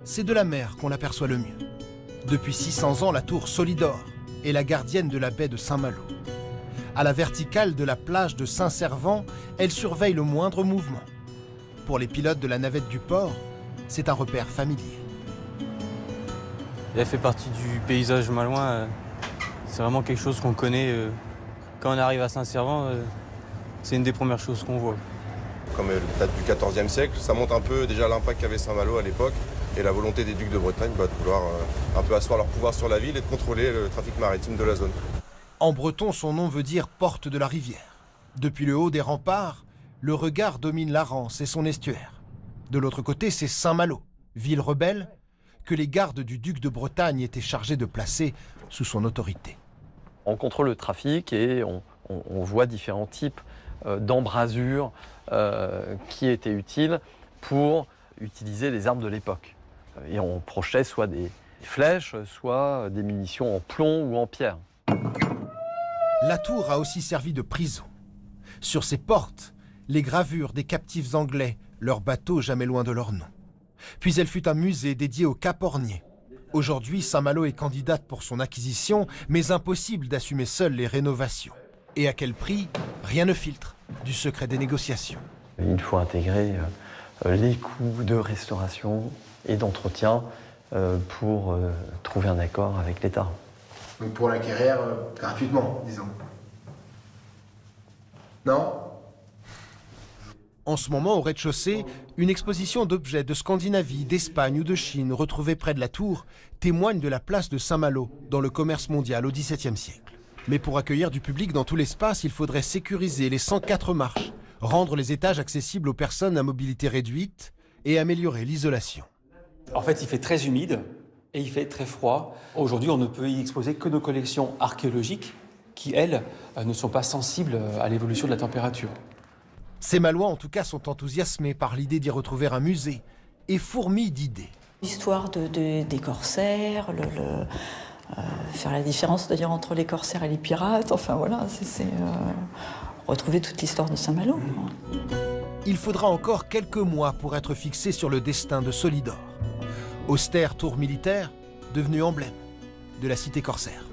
c'est de la mer qu'on l'aperçoit le mieux. Depuis 600 ans, la tour Solidor est la gardienne de la baie de Saint-Malo. À la verticale de la plage de Saint-Servant, elle surveille le moindre mouvement. Pour les pilotes de la navette du port, c'est un repère familier. Elle fait partie du paysage malouin. C'est vraiment quelque chose qu'on connaît. Quand on arrive à Saint-Servant, c'est une des premières choses qu'on voit. Comme elle date du XIVe siècle, ça montre un peu déjà l'impact qu'avait Saint-Malo à l'époque et la volonté des ducs de Bretagne de vouloir un peu asseoir leur pouvoir sur la ville et de contrôler le trafic maritime de la zone. En breton, son nom veut dire « porte de la rivière ». Depuis le haut des remparts, le regard domine la Rance et son estuaire. De l'autre côté, c'est Saint-Malo, ville rebelle, que les gardes du duc de Bretagne étaient chargés de placer sous son autorité. On contrôle le trafic et on voit différents types d'embrasures qui étaient utiles pour utiliser les armes de l'époque. Et on projetait soit des flèches, soit des munitions en plomb ou en pierre. La tour a aussi servi de prison. Sur ses portes, les gravures des captifs anglais, leurs bateaux jamais loin de leur nom. Puis elle fut un musée dédié au Cap Ornier. Aujourd'hui, Saint-Malo est candidate pour son acquisition, mais impossible d'assumer seule les rénovations. Et à quel prix? Rien ne filtre du secret des négociations. Il faut intégrer les coûts de restauration et d'entretien pour trouver un accord avec l'État. Donc pour l'acquérir gratuitement, disons. Non? En ce moment, au rez-de-chaussée, une exposition d'objets de Scandinavie, d'Espagne ou de Chine retrouvés près de la tour témoigne de la place de Saint-Malo dans le commerce mondial au XVIIe siècle. Mais pour accueillir du public dans tout l'espace, il faudrait sécuriser les 104 marches, rendre les étages accessibles aux personnes à mobilité réduite et améliorer l'isolation. En fait, il fait très humide et il fait très froid. Aujourd'hui, on ne peut y exposer que nos collections archéologiques qui, elles, ne sont pas sensibles à l'évolution de la température. Ces Malouins, en tout cas, sont enthousiasmés par l'idée d'y retrouver un musée et fourmillent d'idées. L'histoire des corsaires, faire la différence d'ailleurs entre les corsaires et les pirates, enfin voilà, c'est retrouver toute l'histoire de Saint-Malo. Il faudra encore quelques mois pour être fixé sur le destin de Solidor. Austère tour militaire, devenue emblème de la cité corsaire.